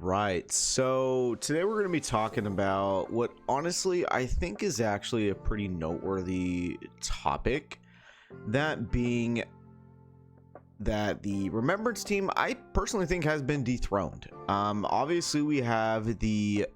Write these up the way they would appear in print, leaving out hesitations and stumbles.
right, so today we're going to be talking about what honestly I think is actually a pretty noteworthy topic, that being that the Remembrance team I personally think has been dethroned. Obviously we have the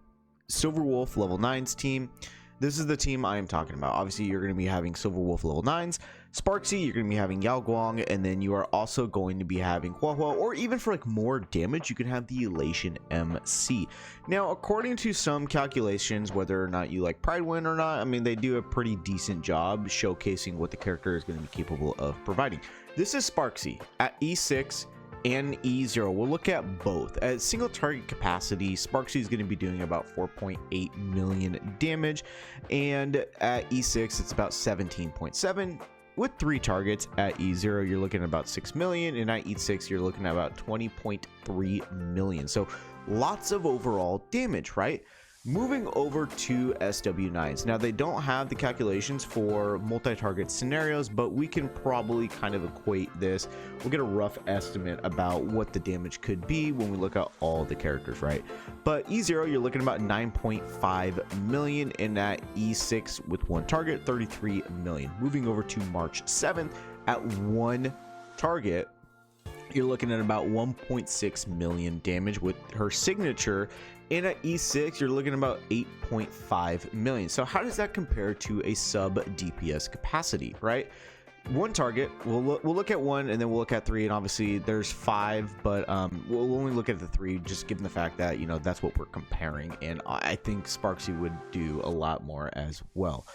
Silver Wolf level 9s team. This is the team I am talking about. Obviously you're going to be having Silver Wolf level 9s, Sparksy, you're going to be having Yao Guang, and then you are also going to be having Hua Hua, or even for like more damage, you can have the Elation MC. Now, according to some calculations, whether or not you like Pride Win or not, I mean, they do a pretty decent job showcasing what the character is going to be capable of providing. This is Sparksy at E6 and E0. We'll look at both. At single target capacity, Sparksy is going to be doing about 4.8 million damage, and at E6 it's about 17.7. With 3 targets at E0, you're looking at about 6 million, and at E6, you're looking at about 20.3 million. So lots of overall damage, right? Moving over to SW9s. Now, they don't have the calculations for multi-target scenarios, but we can probably kind of equate this. We'll get a rough estimate about what the damage could be when we look at all the characters, right? But E0, you're looking at about 9.5 million, and at E6 with 1 target, 33 million. Moving over to March 7th, at 1 target, you're looking at about 1.6 million damage with her signature. And at E6, you're looking at about 8.5 million. So how does that compare to a sub DPS capacity, right? 1 target, we'll look at 1, and then we'll look at 3, and obviously there's 5, but we'll only look at the 3, just given the fact that, you know, that's what we're comparing, and I think Sparksy would do a lot more as well.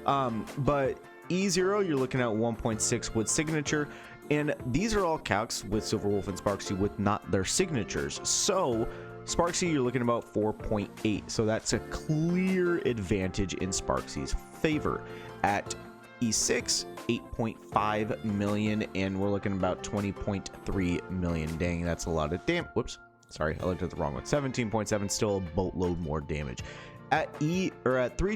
But E0, you're looking at 1.6 with signature, and these are all calcs with Silver Wolf and Sparksy with not their signatures. So Sparksy, you're looking at about 4.8, so that's a clear advantage in Sparksy's favor. At E6, 8.5 million, and we're looking at about 20.3 million. Dang, that's a lot of damage. Whoops, sorry, I looked at the wrong one. 17.7, still a boatload more damage. At 3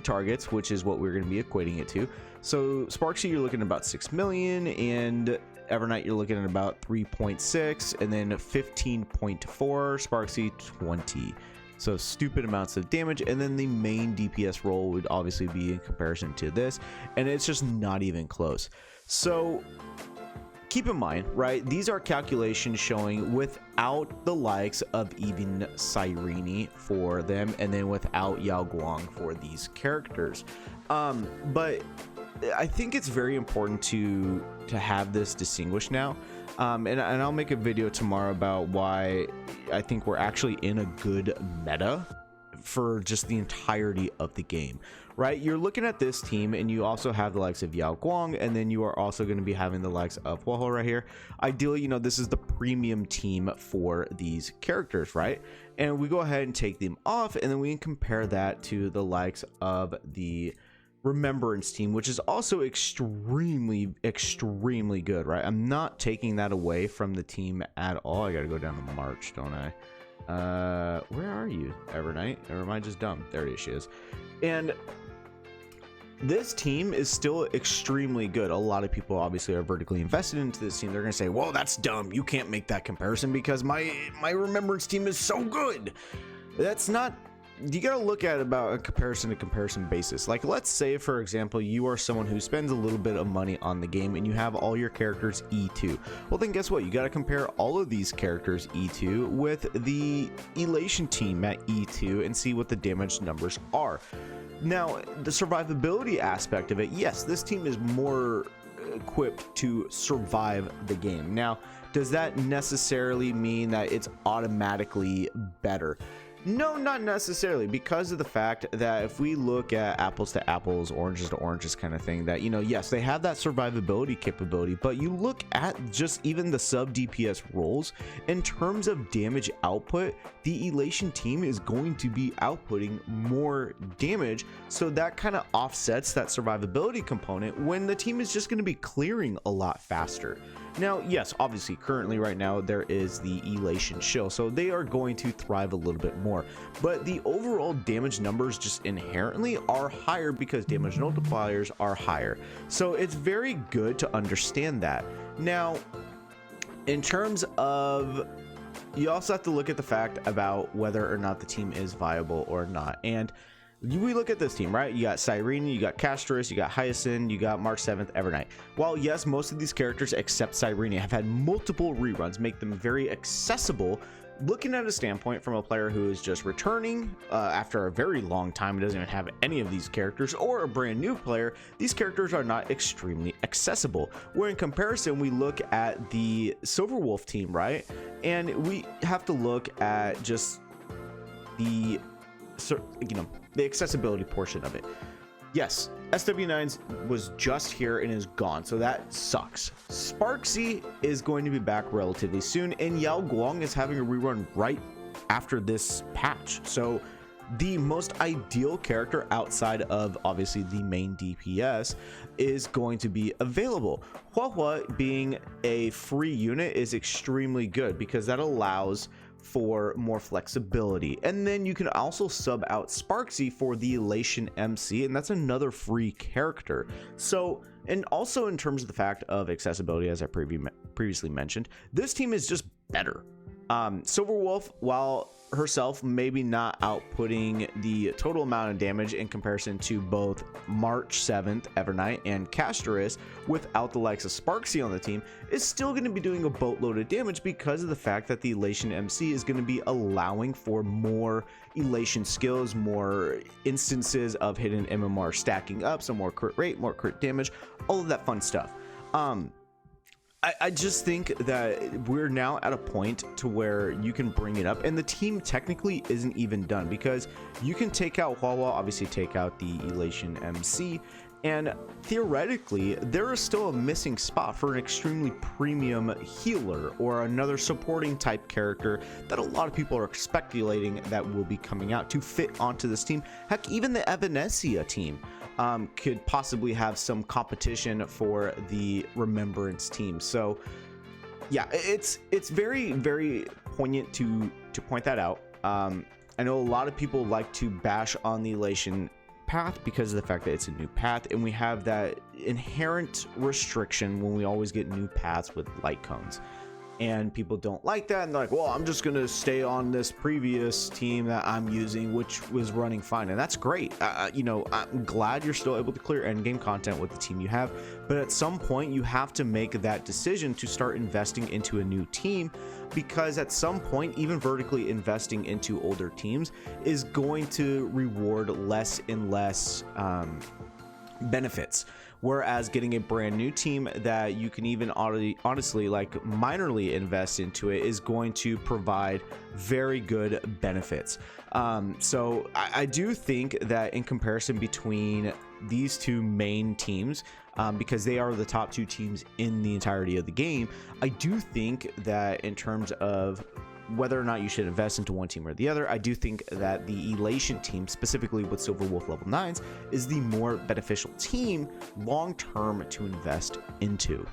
targets, which is what we're going to be equating it to. So Sparksy, you're looking at about 6 million, and Evernight, you're looking at about 3.6, and then 15.4, Sparksy 20. So stupid amounts of damage, and then the main DPS role would obviously be in comparison to this, and it's just not even close. So keep in mind, right, these are calculations showing without the likes of even Cyrene for them, and then without Yao Guang for these characters. But I think it's very important to have this distinguished now, and I'll make a video tomorrow about why I think we're actually in a good meta for just the entirety of the game, right? You're looking at this team, and you also have the likes of Yao Guang, and then you are also going to be having the likes of Hua Hua right here. Ideally, you know, this is the premium team for these characters, right? And we go ahead and take them off, and then we can compare that to the likes of the Remembrance team, which is also extremely good, right? I'm not taking that away from the team at all. I gotta go down to March, don't I? Where are you, Evernight? Or am I just dumb? There she is. And this team is still extremely good. A lot of people obviously are vertically invested into this team. They're gonna say, well, that's dumb, you can't make that comparison because my Remembrance team is so good. That's not, you gotta look at about a comparison to comparison basis. Like, let's say for example you are someone who spends a little bit of money on the game and you have all your characters E2. Well, then guess what, you got to compare all of these characters E2 with the Elation team at E2 and see what the damage numbers are. Now, the survivability aspect of it, yes, this team is more equipped to survive the game. Now, does that necessarily mean that it's automatically better? No, not necessarily, because of the fact that if we look at apples to apples, oranges to oranges kind of thing, that, you know, yes, they have that survivability capability, but you look at just even the sub DPS roles, in terms of damage output, the Elation team is going to be outputting more damage, so that kind of offsets that survivability component when the team is just going to be clearing a lot faster. Now, yes, obviously currently right now there is the Elation shill, so they are going to thrive a little bit more, but the overall damage numbers just inherently are higher because damage multipliers are higher. So it's very good to understand that. Now, in terms of you also have to look at the fact about whether or not the team is viable or not. And we look at this team, right? You got Cyrene, you got Castris, you got Hyacinth, you got March 7th, Evernight. While yes, most of these characters except Cyrene have had multiple reruns, make them very accessible. Looking at a standpoint from a player who is just returning after a very long time and doesn't even have any of these characters, or a brand new player, these characters are not extremely accessible. Where in comparison, we look at the Silverwolf team, right? And we have to look at just the, the accessibility portion of it. Yes, SW9's was just here and is gone, so that sucks. Sparksy is going to be back relatively soon, and Yao Guang is having a rerun right after this patch. So the most ideal character outside of obviously the main DPS is going to be available. Huahua being a free unit is extremely good because that allows for more flexibility, and then you can also sub out Sparksy for the Elation MC, and that's another free character. So, and also in terms of the fact of accessibility, as I previously mentioned, this team is just better. Silverwolf, while herself maybe not outputting the total amount of damage in comparison to both March 7th, Evernight, and Castris without the likes of Sparksy on the team, is still going to be doing a boatload of damage because of the fact that the Elation MC is going to be allowing for more Elation skills, more instances of hidden MMR stacking up, some more crit rate, more crit damage, all of that fun stuff. I just think that we're now at a point to where you can bring it up, and the team technically isn't even done because you can take out Huahua, obviously take out the Elation MC, and theoretically there is still a missing spot for an extremely premium healer or another supporting type character that a lot of people are speculating that will be coming out to fit onto this team. Heck, even the Evanesia team could possibly have some competition for the Remembrance team. So yeah, it's very, very poignant to point that out. I know a lot of people like to bash on the Elation path because of the fact that it's a new path, and we have that inherent restriction when we always get new paths with light cones, and people don't like that, and they're like, well, I'm just gonna stay on this previous team that I'm using, which was running fine, and that's great. You know, I'm glad you're still able to clear endgame content with the team you have, but at some point you have to make that decision to start investing into a new team, because at some point even vertically investing into older teams is going to reward less and less benefits, whereas getting a brand new team that you can even honestly like minorly invest into it is going to provide very good benefits. So I do think that in comparison between these two main teams, because they are the top two teams in the entirety of the game, I do think that in terms of whether or not you should invest into one team or the other, I do think that the Elation team, specifically with Silverwolf level 9s, is the more beneficial team long term to invest into.